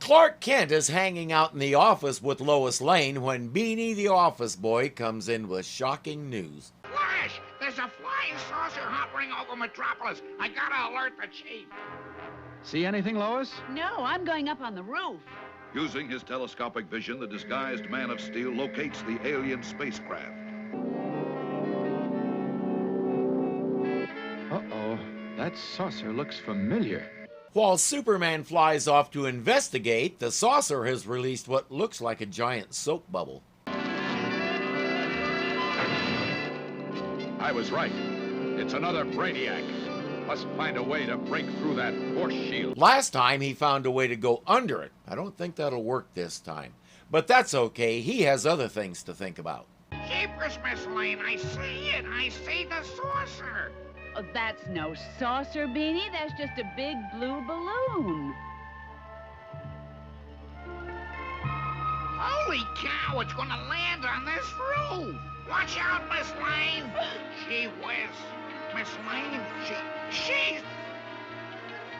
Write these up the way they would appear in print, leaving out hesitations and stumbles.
Clark Kent is hanging out in the office with Lois Lane when Beanie the office boy comes in with shocking news. Flash! There's a flying saucer hovering over Metropolis. I gotta alert the chief. See anything, Lois? No, I'm going up on the roof. Using his telescopic vision, the disguised Man of Steel locates the alien spacecraft. Uh-oh, that saucer looks familiar. While Superman flies off to investigate, the saucer has released what looks like a giant soap bubble. I was right. It's another Brainiac. Must find a way to break through that force shield. Last time he found a way to go under it. I don't think that'll work this time. But that's okay, he has other things to think about. Jeepers, Miss Lane, I see it. I see the saucer. Oh, that's no saucer, Beanie. That's just a big blue balloon. Holy cow, it's gonna land on this roof. Watch out, Miss Lane. Gee whiz. Miss Lane, she's...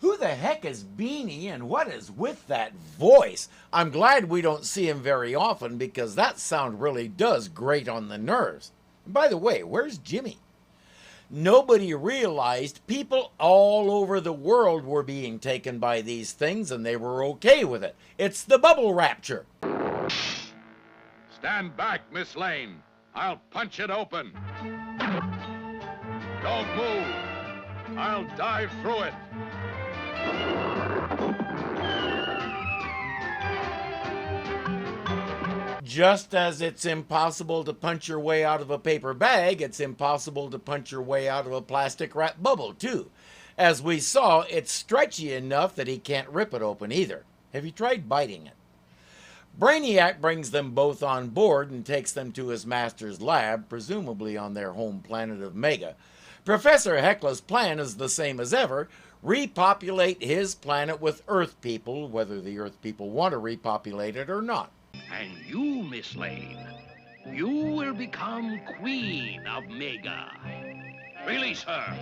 Who the heck is Beanie and what is with that voice? I'm glad we don't see him very often because that sound really does grate on the nerves. And by the way, where's Jimmy? Nobody realized people all over the world were being taken by these things and they were okay with it. It's the bubble rapture. Stand back, Miss Lane. I'll punch it open. Don't move. I'll dive through it. Just as it's impossible to punch your way out of a paper bag, it's impossible to punch your way out of a plastic wrap bubble, too. As we saw, it's stretchy enough that he can't rip it open either. Have you tried biting it? Brainiac brings them both on board and takes them to his master's lab, presumably on their home planet of Mega. Professor Hekla's plan is the same as ever: repopulate his planet with Earth people, whether the Earth people want to repopulate it or not. And you, Miss Lane, you will become Queen of Mega. Release her.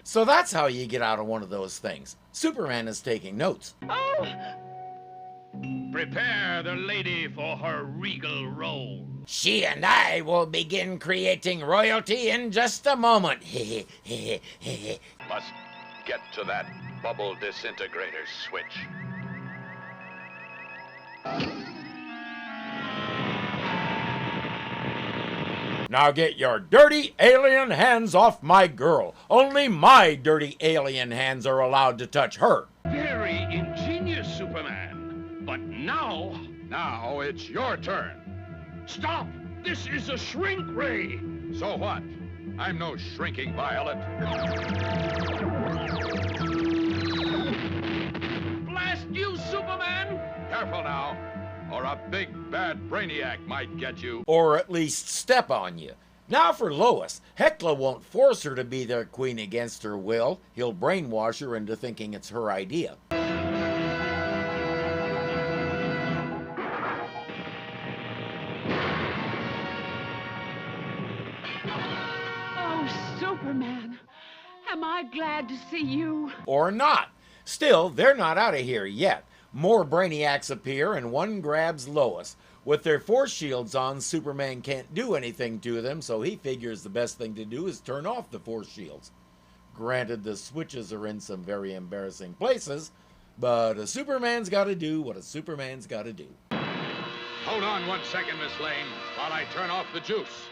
So that's how you get out of one of those things. Superman is taking notes. Oh! Prepare the lady for her regal role. She and I will begin creating royalty in just a moment. Must get to that bubble disintegrator switch. Now get your dirty alien hands off my girl. Only my dirty alien hands are allowed to touch her. Very ingenious, Superman. But now... Now it's your turn. Stop! This is a shrink ray! So what? I'm no shrinking violet. Blast you, Superman! Careful now, or a big bad Brainiac might get you. Or at least step on you. Now for Lois. Hekla won't force her to be their queen against her will. He'll brainwash her into thinking it's her idea. Oh, Superman. Am I glad to see you? Or not. Still, they're not out of here yet. More Brainiacs appear and one grabs Lois. With their force shields on, Superman can't do anything to them, so he figures the best thing to do is turn off the force shields. Granted, the switches are in some very embarrassing places, but a Superman's got to do what a Superman's got to do. Hold on 1 second, Miss Lane, while I turn off the juice.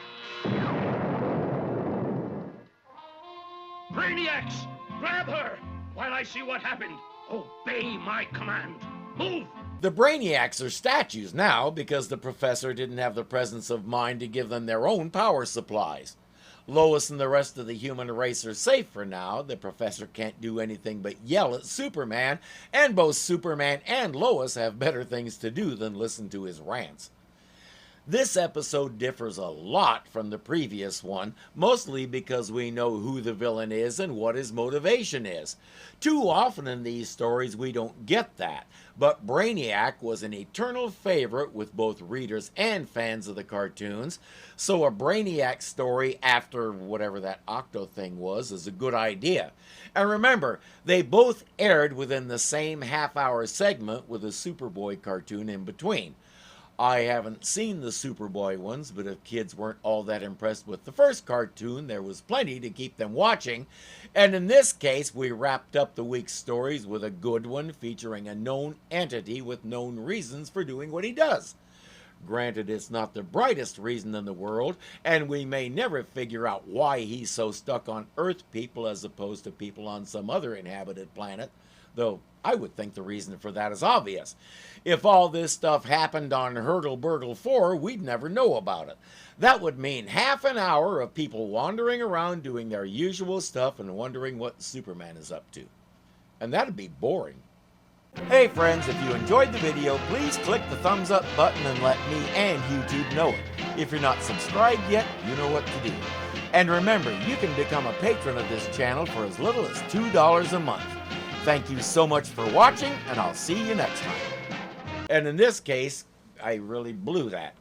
Brainiacs! Grab her! While I see what happened, obey my command. Move! The Brainiacs are statues now because the professor didn't have the presence of mind to give them their own power supplies. Lois and the rest of the human race are safe for now. The professor can't do anything but yell at Superman, and both Superman and Lois have better things to do than listen to his rants. This episode differs a lot from the previous one, mostly because we know who the villain is and what his motivation is. Too often in these stories we don't get that, but Brainiac was an eternal favorite with both readers and fans of the cartoons, so a Brainiac story after whatever that Octo thing was is a good idea. And remember, they both aired within the same half-hour segment with a Superboy cartoon in between. I haven't seen the Superboy ones, but if kids weren't all that impressed with the first cartoon, there was plenty to keep them watching. And in this case, we wrapped up the week's stories with a good one featuring a known entity with known reasons for doing what he does. Granted, it's not the brightest reason in the world, and we may never figure out why he's so stuck on Earth people as opposed to people on some other inhabited planet, though I would think the reason for that is obvious. If all this stuff happened on Hurtle Burgle 4, we'd never know about it. That would mean half an hour of people wandering around doing their usual stuff and wondering what Superman is up to. And that'd be boring. Hey friends, if you enjoyed the video, please click the thumbs up button and let me and YouTube know it. If you're not subscribed yet, you know what to do. And remember, you can become a patron of this channel for as little as $2 a month. Thank you so much for watching, and I'll see you next time. And in this case, I really blew that.